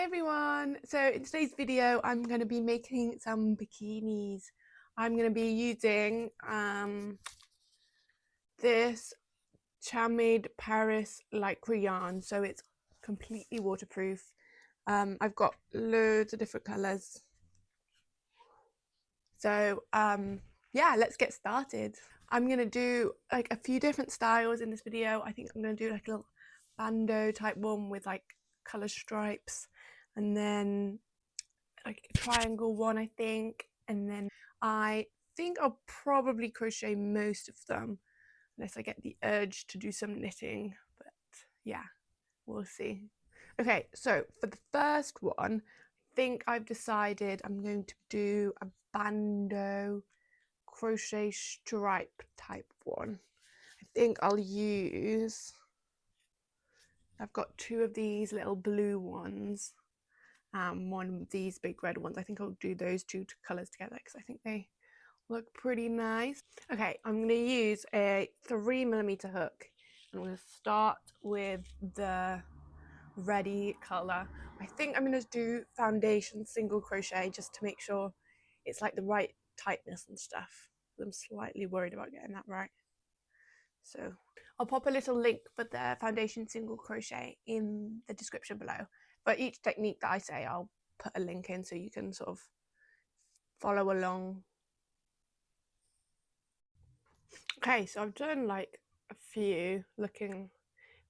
Hi everyone! So in today's video I'm going to be making some bikinis. I'm going to be using this Chamade Paris lycra yarn, so it's completely waterproof. I've got loads of different colours. So yeah, let's get started. I'm going to do like a few different styles in this video. I think I'm going to do like a little bando type one with like colour stripes, and then like a triangle one, I think, and then I think I'll probably crochet most of them unless I get the urge to do some knitting, but yeah, we'll see. Okay, so for the first one, I think I've decided I'm going to do a bando crochet stripe type one. I think I've got two of these little blue ones, one of these big red ones. I think I'll do those two colours together because I think they look pretty nice. Okay, I'm going to use a 3mm hook. I'm going to start with the ready colour. I think I'm going to do foundation single crochet just to make sure it's like the right tightness and stuff. I'm slightly worried about getting that right. So I'll pop a little link for the foundation single crochet in the description below. For each technique that I say, I'll put a link in so you can sort of follow along. Okay, so I've done like a few looking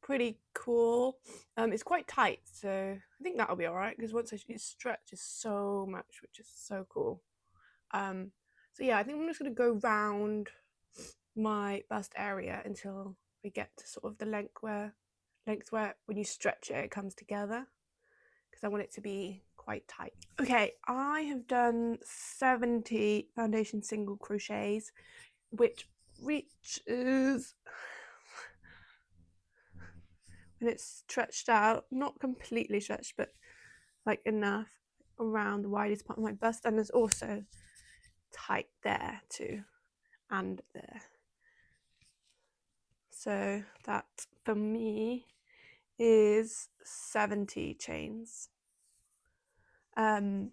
pretty cool. It's quite tight, so I think that'll be all right because once it stretches so much, which is so cool. So yeah, I think I'm just going to go round my bust area until we get to sort of the length where when you stretch it, it comes together, because I want it to be quite tight. Okay, I have done 70 foundation single crochets, which reaches, when it's stretched out, not completely stretched, but like enough around the widest part of my bust, and there's also tight there too and there. So that for me is 70 chains. I'm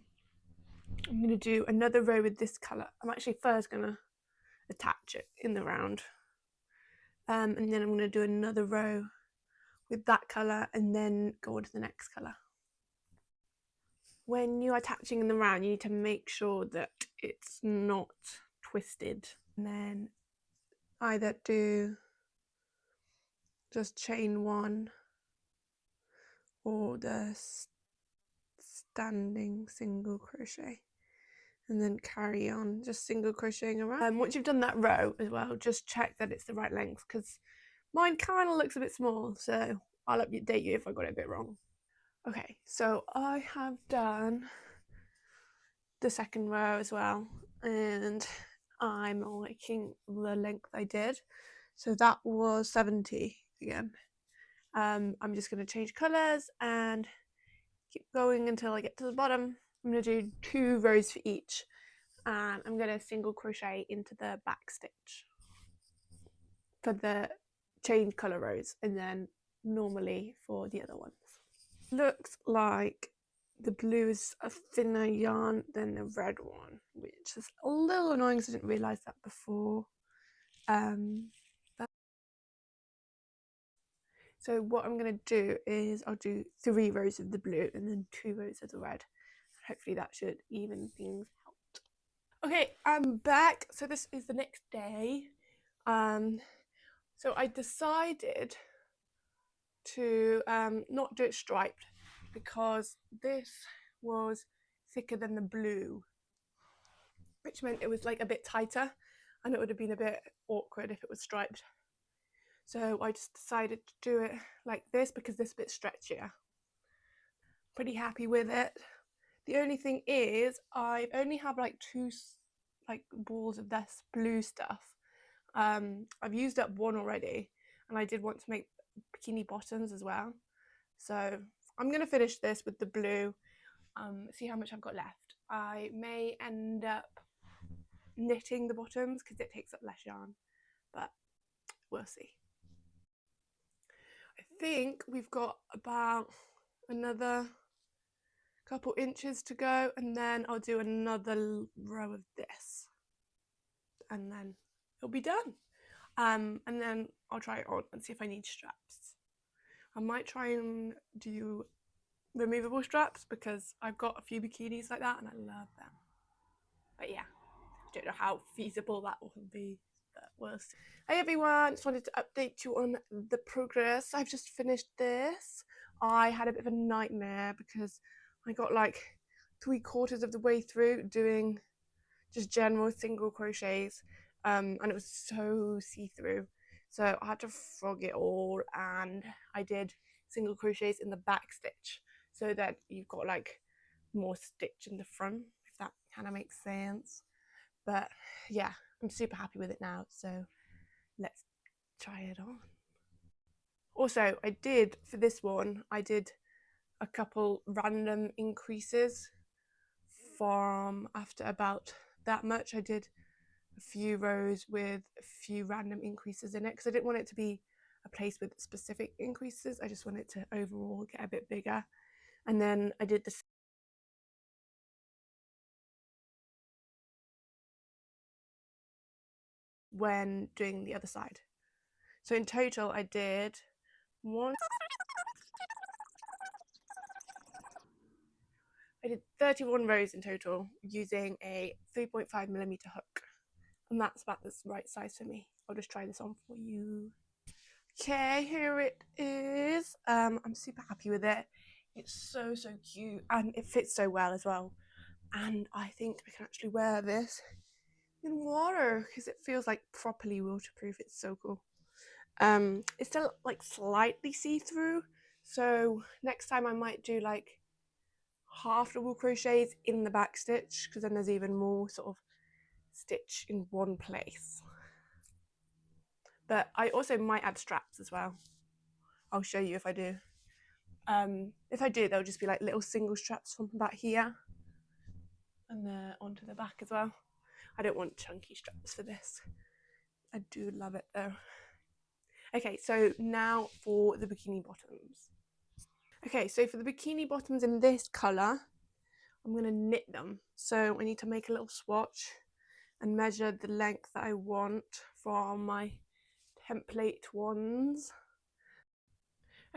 going to do another row with this colour. I'm actually first going to attach it in the round, and then I'm going to do another row with that colour and then go on to the next colour. When you're attaching in the round, you need to make sure that it's not twisted, and then either do just chain one or the standing single crochet, and then carry on just single crocheting around. Once you've done that row as well, just check that it's the right length, because mine kind of looks a bit small, so I'll update you if I got it a bit wrong. Okay, so I have done the second row as well, and I'm liking the length I did. So that was 70 again. I'm just going to change colours and keep going until I get to the bottom. I'm going to do 2 rows for each, and I'm going to single crochet into the back stitch for the change colour rows, and then normally for the other ones. Looks like the blue is a thinner yarn than the red one, which is a little annoying because I didn't realise that before. So what I'm going to do is I'll do 3 rows of the blue and then 2 rows of the red. Hopefully that should even things out. Okay, I'm back. So this is the next day. So I decided to not do it striped because this was thicker than the blue, which meant it was like a bit tighter, and it would have been a bit awkward if it was striped. So I just decided to do it like this because this bit stretchier. Pretty happy with it. The only thing is I only have like 2 balls of this blue stuff. I've used up one already, and I did want to make bikini bottoms as well. So I'm going to finish this with the blue, see how much I've got left. I may end up knitting the bottoms because it takes up less yarn, but we'll see. I think we've got about another couple inches to go, and then I'll do another row of this, and then it'll be done. And then I'll try it on and see if I need straps. I might try and do removable straps because I've got a few bikinis like that and I love them. But yeah, I don't know how feasible that will be, but we'll see. Hey everyone, just wanted to update you on the progress. I've just finished this. I had a bit of a nightmare because I got like 3/4 of the way through doing just general single crochets, and it was so see-through. So I had to frog it all, and I did single crochets in the back stitch so that you've got like more stitch in the front, if that kind of makes sense. But yeah, I'm super happy with it now, so let's try it on. Also, I did for this one, I did a couple random increases from after about that much. I did a few rows with a few random increases in it because I didn't want it to be a place with specific increases. I just wanted it to overall get a bit bigger. And then I did this when doing the other side. So in total I did 31 rows in total using a 3.5mm hook, and that's about the right size for me. I'll just try this on for you. Okay, here it is. I'm super happy with it. It's so cute and it fits so well as well. And I think I can actually wear this in water because it feels like properly waterproof. It's so cool. It's still like slightly see-through, so next time I might do like half double crochets in the back stitch because then there's even more sort of stitch in one place. But I also might add straps as well. I'll show you if I do. If I do, they'll just be like little single straps from about here and then onto the back as well. I don't want chunky straps for this. I do love it though. Okay, so now for the bikini bottoms. Okay, so for the bikini bottoms in this colour, I'm going to knit them. So I need to make a little swatch and measure the length that I want from my template ones.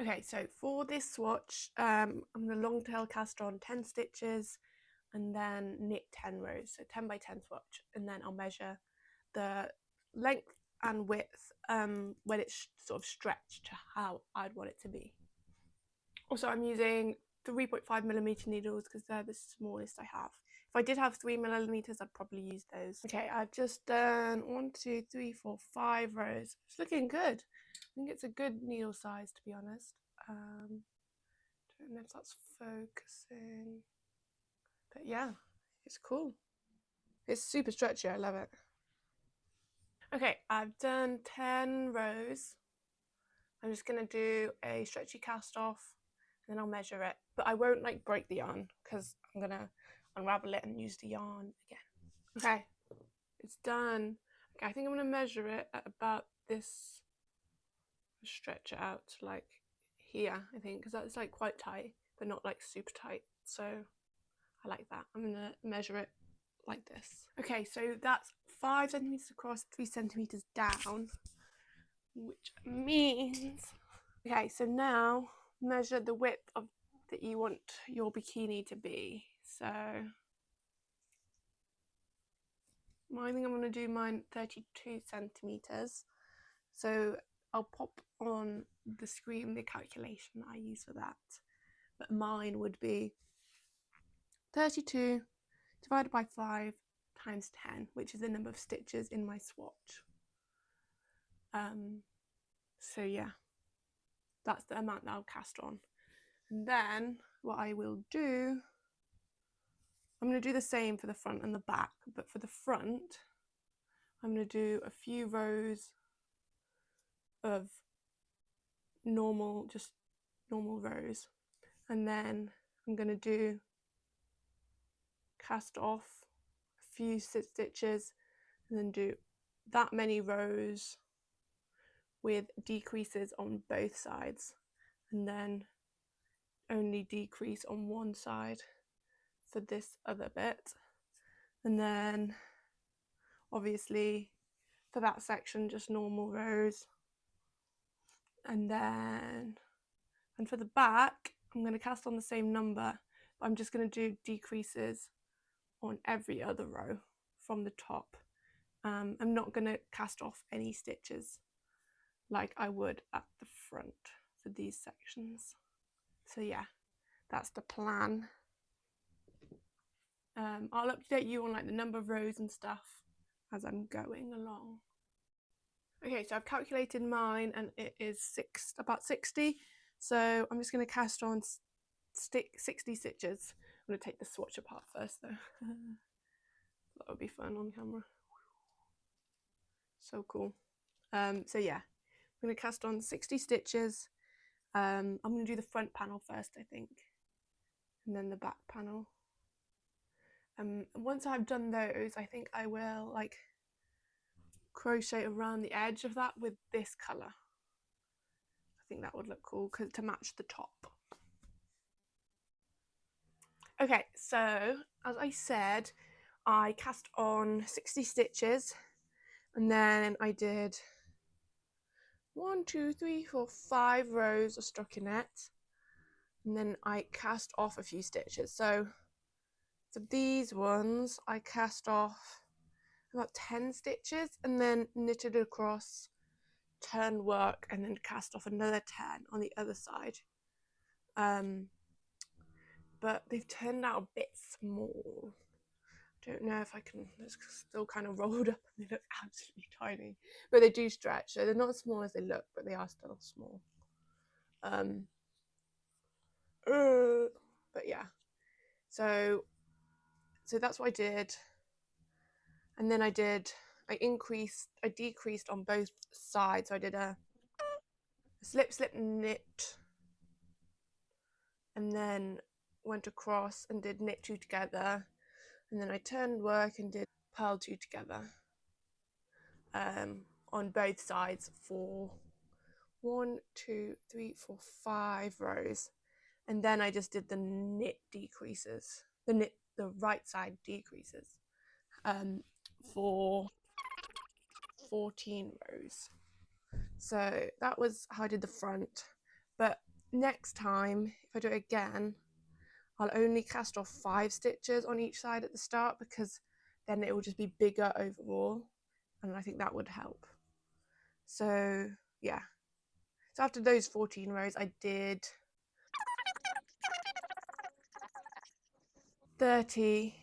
Okay, so for this swatch, I'm going to long tail cast on 10 stitches and then knit 10 rows, so 10 by 10 swatch, and then I'll measure the length and width when it's sort of stretched to how I'd want it to be. Also, I'm using 3.5mm needles because they're the smallest I have. If I did have 3mm, I'd probably use those. Okay, I've just done 1, 2, 3, 4, 5 rows. It's looking good. I think it's a good needle size, to be honest. Don't know if that's focusing, but yeah, it's cool. It's super stretchy. I love it. Okay, I've done 10 rows. I'm just gonna do a stretchy cast off and then I'll measure it, but I won't like break the yarn because I'm gonna unravel it and use the yarn again. Okay, it's done. Okay, I think I'm gonna measure it at about this, stretch it out to like here, I think, because that's like quite tight but not like super tight, so I like that. I'm gonna measure it like this. Okay, so that's 5 centimeters across, 3 centimeters down, which means, okay, so now measure the width of that you want your bikini to be. So I think I'm going to do mine 32 centimeters. So I'll pop on the screen the calculation that I use for that. But mine would be 32 divided by 5 times 10, which is the number of stitches in my swatch. So yeah, that's the amount that I'll cast on. And then what I will do, I'm going to do the same for the front and the back, but for the front, I'm going to do a few rows of just normal rows, and then I'm going to do cast off a few stitches and then do that many rows with decreases on both sides and then only decrease on one side for this other bit, and then obviously for that section just normal rows, and for the back I'm going to cast on the same number, but I'm just going to do decreases on every other row from the top. I'm not going to cast off any stitches like I would at the front for these sections. So yeah, that's the plan. I'll update you on like the number of rows and stuff as I'm going along. Okay, so I've calculated mine and it is about 60. So I'm just going to cast on 60 stitches. I'm going to take the swatch apart first though. That would be fun on camera. So cool. So yeah, I'm going to cast on 60 stitches. I'm going to do the front panel first, I think, and then the back panel. Once I've done those, I think I will like crochet around the edge of that with this colour. I think that would look cool to match the top. Okay, so as I said, I cast on 60 stitches, and then I did 1, 2, 3, 4, 5 rows of stockinette, and then I cast off a few stitches. So for these ones, I cast off about 10 stitches and then knitted across, turned work, and then cast off another 10 on the other side. But they've turned out a bit small. Don't know if I can, it's still kind of rolled up and they look absolutely tiny, but they do stretch, so they're not as small as they look, but they are still small. But yeah, so that's what I did, and then I decreased on both sides. So I did a slip knit, and then went across and did knit 2 together, and then I turned work and did purl 2 together on both sides for 1, 2, 3, 4, 5 rows, and then I just did the knit decreases, the right side decreases for 14 rows. So that was how I did the front, but next time if I do it again, I'll only cast off 5 stitches on each side at the start, because then it will just be bigger overall, and I think that would help. So yeah, so after those 14 rows I did 30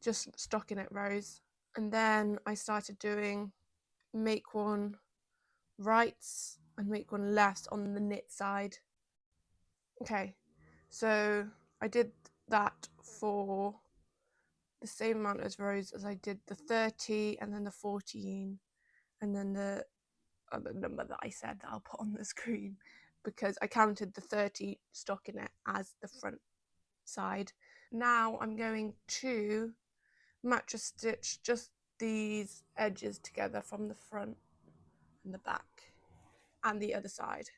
just stockinette rows, and then I started doing make one rights and make one lefts on the knit side. Okay, so I did that for the same amount of rows as I did the 30 and then the 14 and then the other number that I said that I'll put on the screen, because I counted the 30 stockinette as the front side. Now I'm going to match stitch just these edges together from the front and the back and the other side.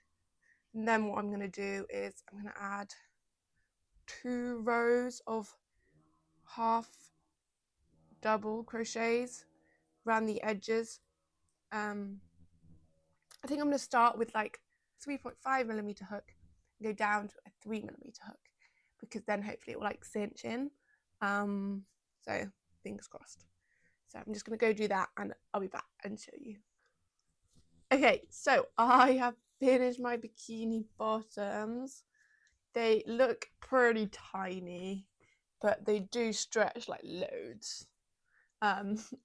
And then what I'm going to do is I'm going to add 2 rows of half double crochets around the edges. I think I'm going to start with like 3.5mm hook and go down to a 3mm hook, because then hopefully it will like cinch in. So fingers crossed. So I'm just going to go do that and I'll be back and show you. Okay, so I have finished my bikini bottoms. They look pretty tiny, but they do stretch like loads.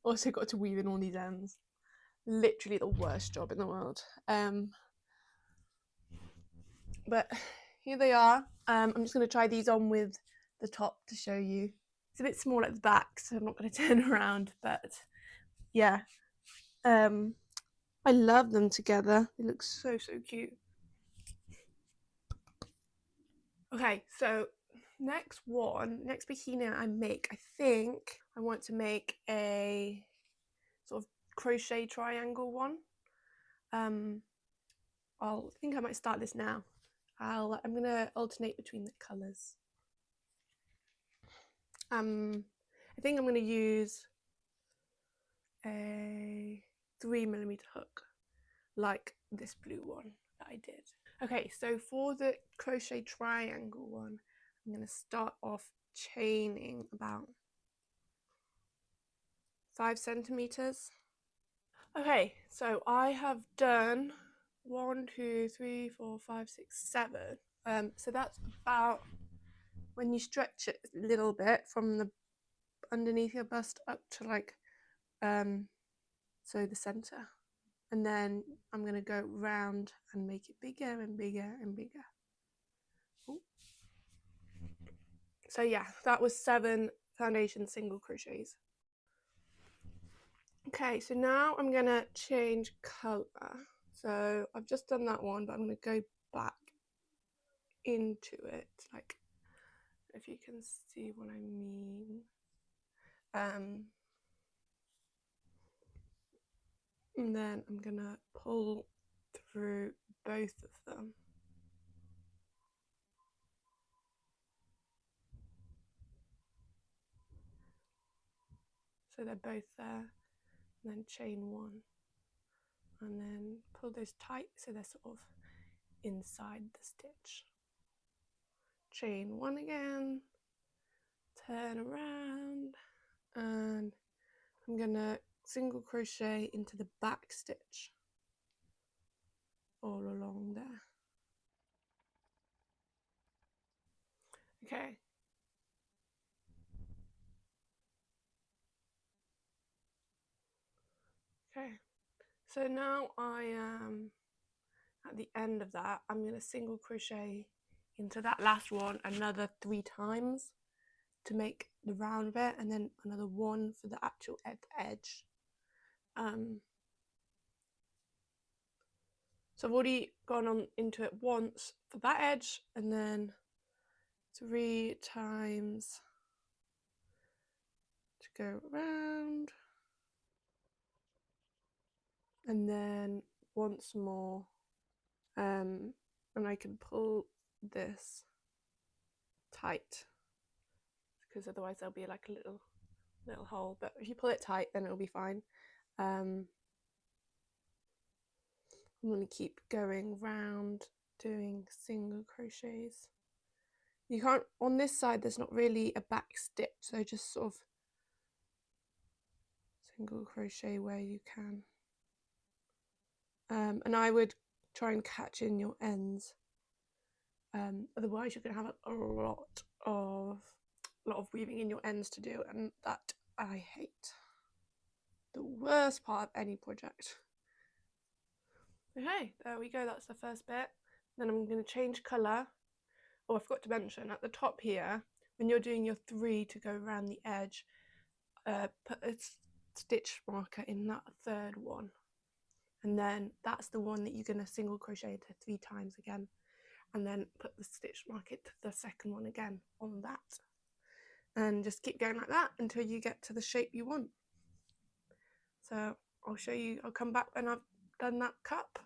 Also got to weave in all these ends. Literally the worst job in the world. But here they are. I'm just going to try these on with the top to show you. It's a bit small at the back, so I'm not going to turn around, but yeah. I love them together. They look so cute. Okay, so next bikini I make, I think I want to make a sort of crochet triangle one. I think I might start this now. I'm gonna alternate between the colours. I think I'm going to use a 3mm hook, like this blue one that I did. Okay, so for the crochet triangle one, I'm going to start off chaining about 5 centimeters. Okay, so I have done 1, 2, 3, 4, 5, 6, 7. So that's about, when you stretch it a little bit from the underneath your bust up to like so the center, and then I'm gonna go round and make it bigger and bigger and bigger. Ooh. So yeah, that was 7 foundation single crochets. Okay, so now I'm gonna change color. So I've just done that one, but I'm gonna go back into it, like, if you can see what I mean. And then I'm gonna pull through both of them. So they're both there, and then chain 1, and then pull those tight so they're sort of inside the stitch. Chain 1 again, turn around, and I'm gonna single crochet into the back stitch all along there. Okay. Okay, so now I am at the end of that. I'm going to single crochet into that last one another 3 times to make the round bit, and then another 1 for the actual edge. So I've already gone on into it once for that edge, and then 3 times to go around, and then once more, and I can pull this tight, because otherwise there'll be like a little hole, but if you pull it tight then it'll be fine. I'm going to keep going round doing single crochets. You can't, on this side there's not really a back stitch, so just sort of single crochet where you can, and I would try and catch in your ends, otherwise you're going to have a lot of weaving in your ends to do, and that I hate. The worst part of any project. Okay, there we go, that's the first bit. Then I'm going to change colour. Oh, I forgot to mention, at the top here, when you're doing your 3 to go around the edge, put a stitch marker in that 3rd one, and then that's the one that you're going to single crochet into 3 times again, and then put the stitch marker to the 2nd one again on that, and just keep going like that until you get to the shape you want. So I'll show you, I'll come back when I've done that cup.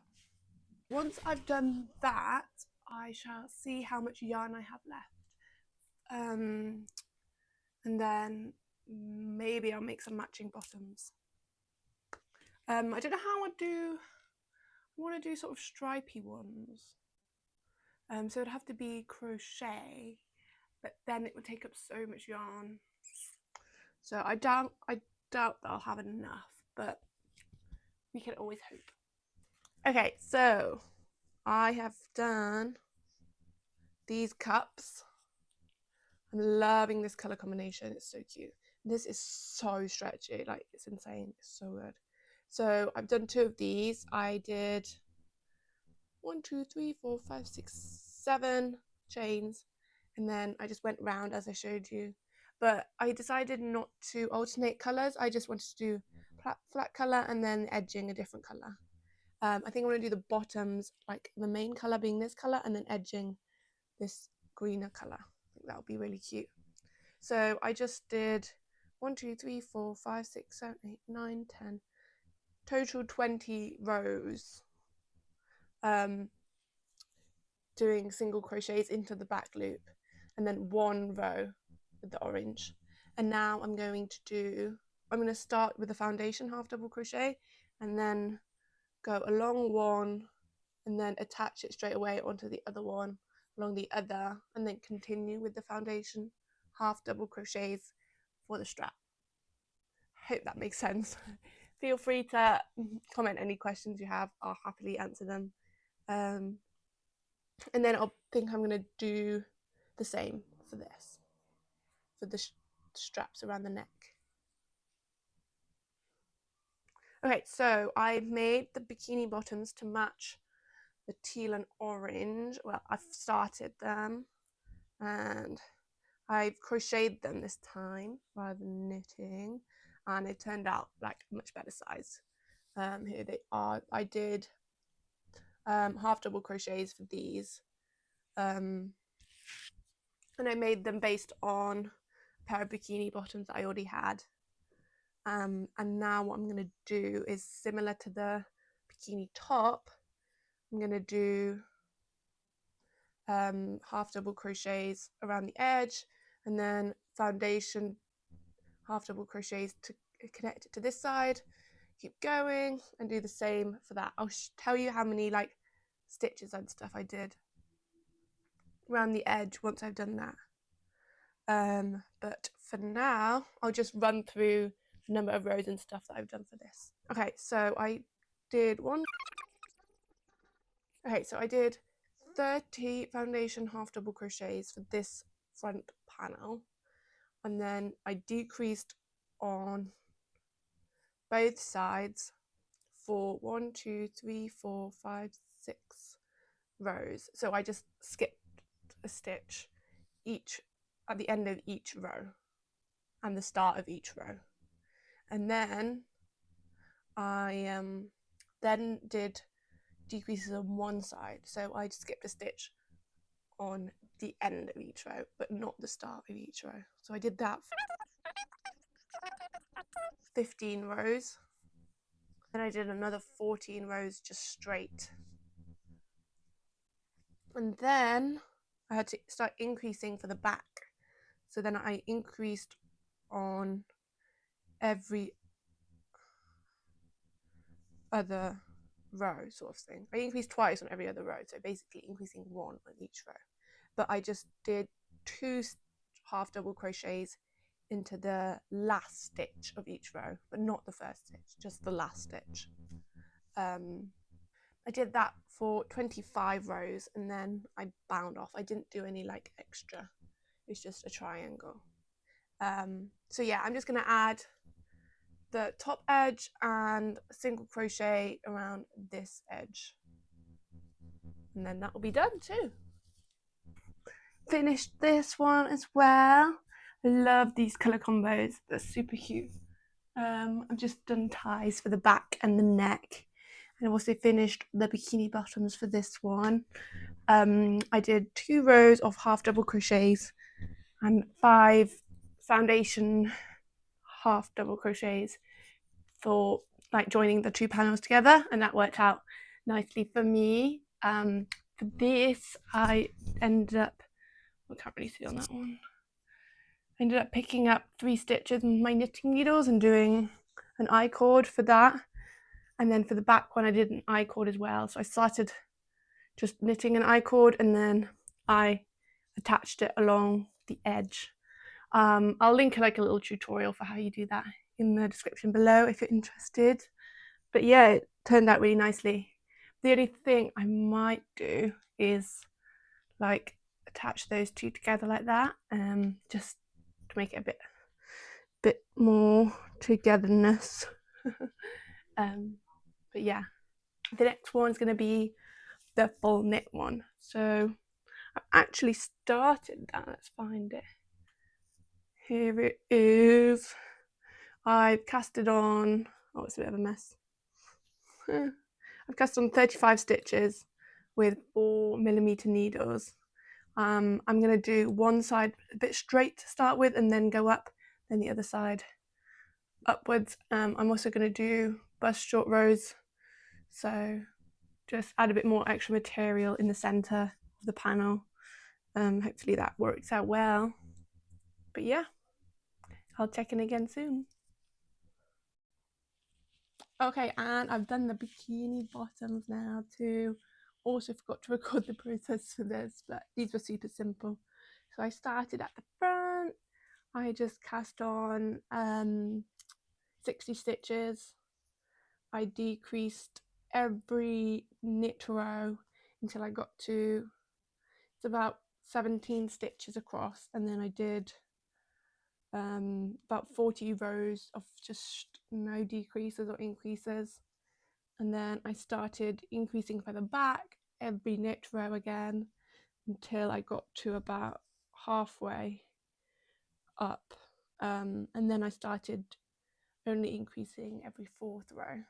Once I've done that, I shall see how much yarn I have left, and then maybe I'll make some matching bottoms. I don't know how I want to do sort of stripy ones, so it'd have to be crochet, but then it would take up so much yarn, so I doubt that I'll have enough, but we can always hope. Okay, so I have done these cups. I'm loving this color combination, it's so cute. This is so stretchy, like it's insane, it's so good. So I've done 2 of these. I did 1, 2, 3, 4, 5, 6, 7 chains, and then I just went round as I showed you, but I decided not to alternate colors. I just wanted to do flat color and then edging a different color. I think I'm going to do the bottoms, like the main color being this color, and then edging this greener color. I think that would be really cute. So I just did 1, 2, 3, 4, 5, 6, 7, 8, 9, 10, total 20 rows, doing single crochets into the back loop, and then 1 row with the orange, And now I'm going to start with the foundation half double crochet and then go along one and then attach it straight away onto the other one along the other, and then continue with the foundation half double crochets for the strap. Hope that makes sense. Feel free to comment any questions you have. I'll happily answer them. And then I think I'm going to do the same for this, for the straps around the neck. Okay, so I made the bikini bottoms to match the teal and orange. Well, I've started them and I've crocheted them this time rather than knitting, and it turned out like a much better size. Here they are. I did half double crochets for these, and I made them based on a pair of bikini bottoms that I already had. And now what I'm going to do is similar to the bikini top. I'm going to do half double crochets around the edge, and then foundation half double crochets to connect it to this side. Keep going and do the same for that. I'll tell you how many like stitches and stuff I did around the edge once I've done that. But for now, I'll just run through the number of rows and stuff that I've done for this. Okay, so I did 30 foundation half double crochets for this front panel, and then I decreased on both sides for 1, 2, 3, 4, 5, 6 rows. So I just skipped a stitch each at the end of each row and the start of each row, and then I then did decreases on one side, so I skipped a stitch on the end of each row but not the start of each row. So I did that for 15 rows, and I did another 14 rows just straight, and then I had to start increasing for the back. So then I increased on every other row sort of thing. I increased twice on every other row, so basically increasing one on each row. But I just did 2 half double crochets into the last stitch of each row, but not the first stitch, just the last stitch. I did that for 25 rows and then I bound off. I didn't do any like extra, it's just a triangle. So yeah, I'm just going to add the top edge and single crochet around this edge, and then that will be done too. Finished this one as well. I love these colour combos, they're super cute. I've just done ties for the back and the neck, and I've also finished the bikini bottoms for this one. I did 2 rows of half double crochets and 5 foundation half double crochets for like joining the 2 panels together, and that worked out nicely for me. For this I ended up, I can't really see on that one, I ended up picking up 3 stitches with my knitting needles and doing an I-cord for that, and then for the back one I did an I-cord as well. So I started just knitting an I-cord and then I attached it along the edge. I'll link like a little tutorial for how you do that in the description below if you're interested. But yeah, it turned out really nicely. The only thing I might do is like attach those 2 together like that, just to make it a bit more togetherness. But yeah, the next one's going to be the full knit one. So I've actually started that. Let's find it. Here it is. I've casted on, oh, it's a bit of a mess. I've cast on 35 stitches with 4mm needles. I'm going to do one side a bit straight to start with and then go up, then the other side upwards. I'm also going to do bust short rows, so just add a bit more extra material in the center of the panel. Hopefully that works out well. But yeah, I'll check in again soon. Okay, and I've done the bikini bottoms now too. Also forgot to record the process for this, but these were super simple. So I started at the front. I just cast on 60 stitches. I decreased every knit row until I got to, it's about 17 stitches across, and then I did about 40 rows of just no decreases or increases, and then I started increasing for the back every knit row again until I got to about halfway up, and then I started only increasing every fourth row,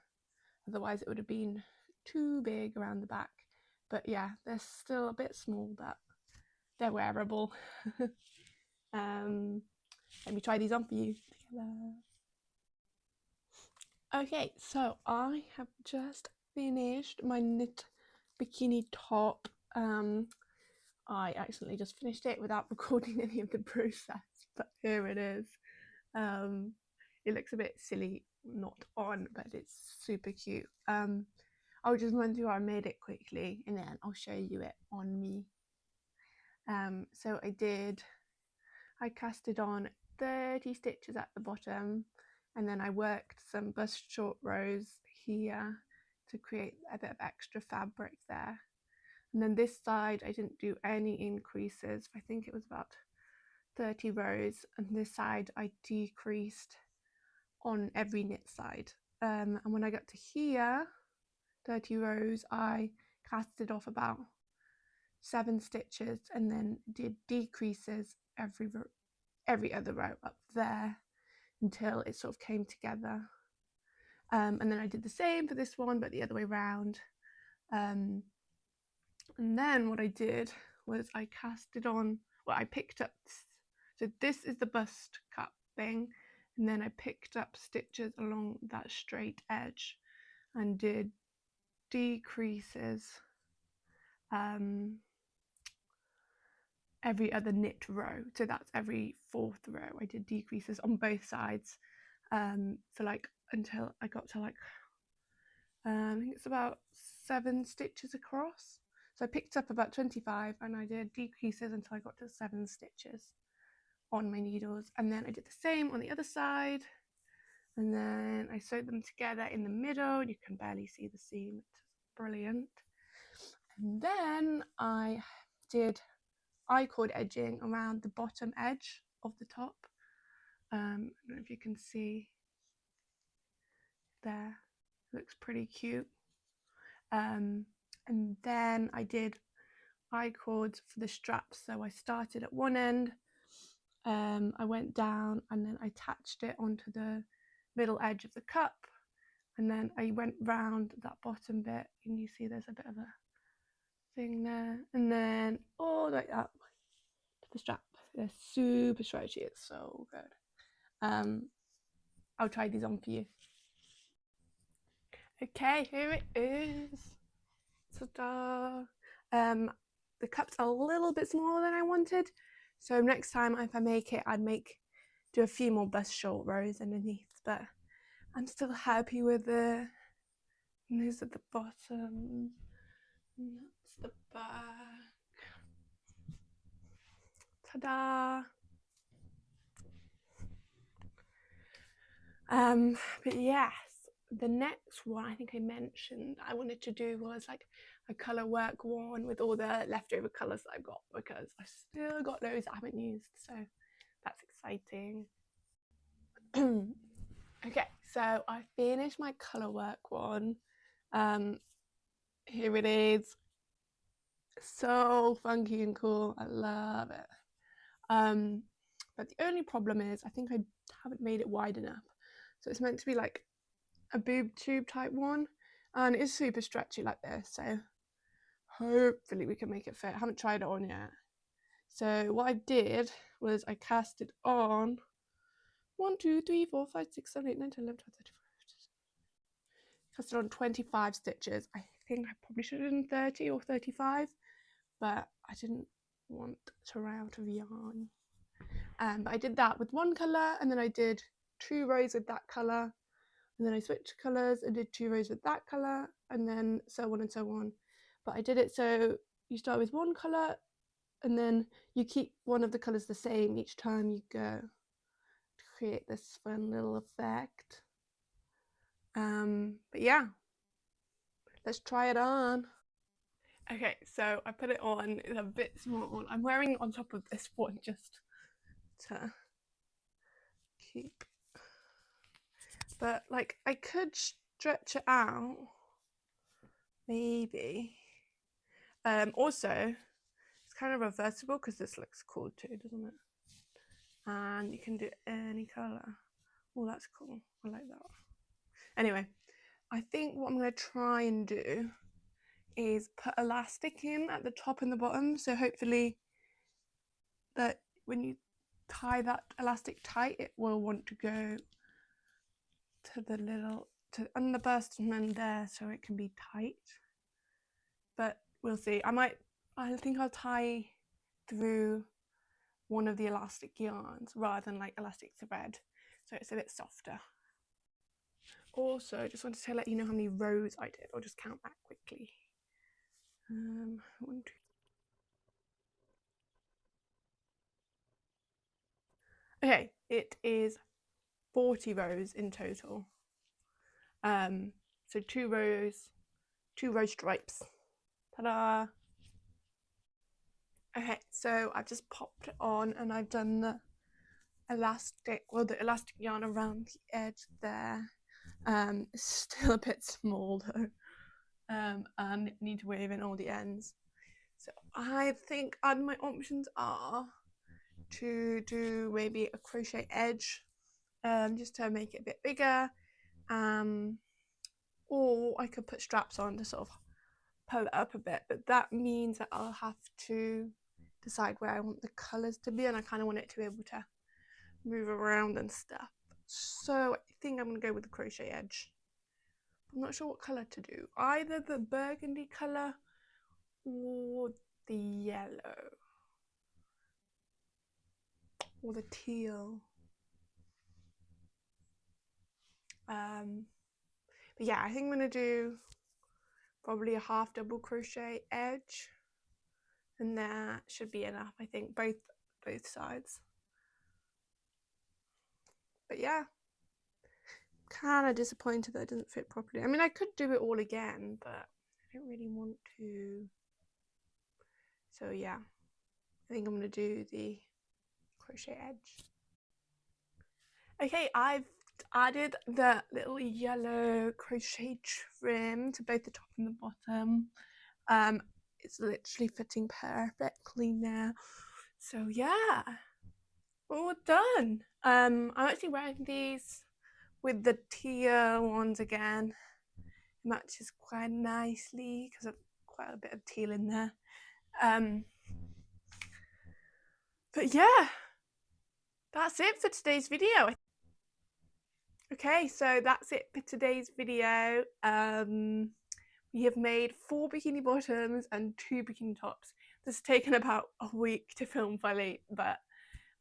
otherwise it would have been too big around the back. But yeah, they're still a bit small, but they're wearable. Let me try these on for you together. Okay, so I have just finished my knit bikini top. I accidentally just finished it without recording any of the process, but here it is. It looks a bit silly not on, but it's super cute. I'll just run through how I made it quickly and then I'll show you it on me. So I casted on 30 stitches at the bottom, and then I worked some bust short rows here to create a bit of extra fabric there. And then this side I didn't do any increases. I think it was about 30 rows, and this side I decreased on every knit side. And when I got to here, 30 rows, I casted off about 7 stitches and then did decreases every other row up there until it sort of came together. And then I did the same for this one, but the other way around. And then what I did was I casted on, well, I picked up, so this is the bust cut thing, and then I picked up stitches along that straight edge and did decreases every other knit row. So that's every fourth row I did decreases on both sides for like until I got to like I think it's about 7 stitches across. So I picked up about 25 and I did decreases until I got to 7 stitches on my needles, and then I did the same on the other side, and then I sewed them together in the middle. You can barely see the seam, it's brilliant. And then I did I-cord edging around the bottom edge of the top. I don't know if you can see there, looks pretty cute. And then I did I-cords for the straps. So I started at one end, I went down and then I attached it onto the middle edge of the cup, and then I went round that bottom bit, and you see there's a bit of a thing there, and then all the way up to the strap. They're super stretchy, it's so good. I'll try these on for you. Okay, here it is. Ta-da! The cup's a little bit smaller than I wanted, so next time if I make it, I'd do a few more bust short rows underneath, but I'm still happy with it. And these are the bottom, and that's the back. Ta-da! But yes, the next one I think I mentioned I wanted to do was like a Colorwork one with all the leftover colours that I've got, because I've still got those I haven't used, so that's exciting. Okay, so I finished my Colorwork one. Here it is. So funky and cool. I love it. But the only problem is I think I haven't made it wide enough. So it's meant to be like a boob tube type one, and it's super stretchy like this, so hopefully we can make it fit. I haven't tried it on yet. So what I did was I cast it on 1, 2, 3, 4, 5, 6, 7, 8, 9, 10, 11, 12, 13, 14, cast it on 25 stitches. I think I probably should have done 30 or 35, but I didn't want to run out of yarn. But I did that with one colour, and then I did 2 rows with that colour, and then I switched colours and did 2 rows with that colour, and then so on and so on. But I did it so you start with one colour, and then you keep one of the colours the same each time you go to create this fun little effect. But yeah, let's try it on. Okay, so I put it on. It's a bit small. I'm wearing it on top of this one just to keep. But like I could stretch it out, maybe. Also, it's kind of reversible because this looks cool too, doesn't it? And you can do any color. Oh, that's cool. I like that. Anyway, I think what I'm going to try and do is put elastic in at the top and the bottom, so hopefully that when you tie that elastic tight, it will want to go to the little to underburst and then there, so it can be tight. But we'll see. I think I'll tie through one of the elastic yarns rather than like elastic thread, so it's a bit softer. Also, I just wanted to let you know how many rows I did. I'll just count that quickly. 1, 2. Okay, it is 40 rows in total. So 2 rows, 2 row stripes. Ta-da! Okay, so I've just popped it on and I've done the elastic yarn around the edge there. It's still a bit small though, and I need to wave in all the ends. So I think my options are to do maybe a crochet edge, just to make it a bit bigger, or I could put straps on to sort of pull it up a bit, but that means that I'll have to decide where I want the colours to be, and I kind of want it to be able to move around and stuff. So I think I'm going to go with the crochet edge. I'm not sure what colour to do. Either the burgundy colour or the yellow or the teal. But yeah, I think I'm going to do probably a half double crochet edge, and that should be enough. I think both sides. But yeah, kind of disappointed that it doesn't fit properly. I mean, I could do it all again, but I don't really want to. So yeah, I think I'm going to do the crochet edge. Okay, I've added the little yellow crochet trim to both the top and the bottom. It's literally fitting perfectly now. So yeah, all done. I'm actually wearing these with the teal ones again. It matches quite nicely because of quite a bit of teal in there. But yeah, that's it for today's video. Okay, so that's it for today's video. We have made 4 bikini bottoms and 2 bikini tops. This has taken about a week to film fully, but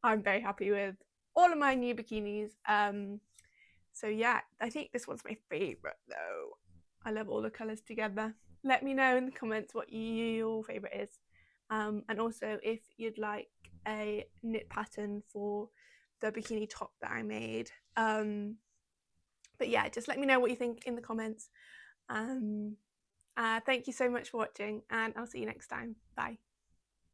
I'm very happy with all of my new bikinis. So yeah, I think this one's my favourite though. I love all the colours together. Let me know in the comments what your favourite is. And also if you'd like a knit pattern for the bikini top that I made. But yeah, just let me know what you think in the comments. Thank you so much for watching, and I'll see you next time. Bye.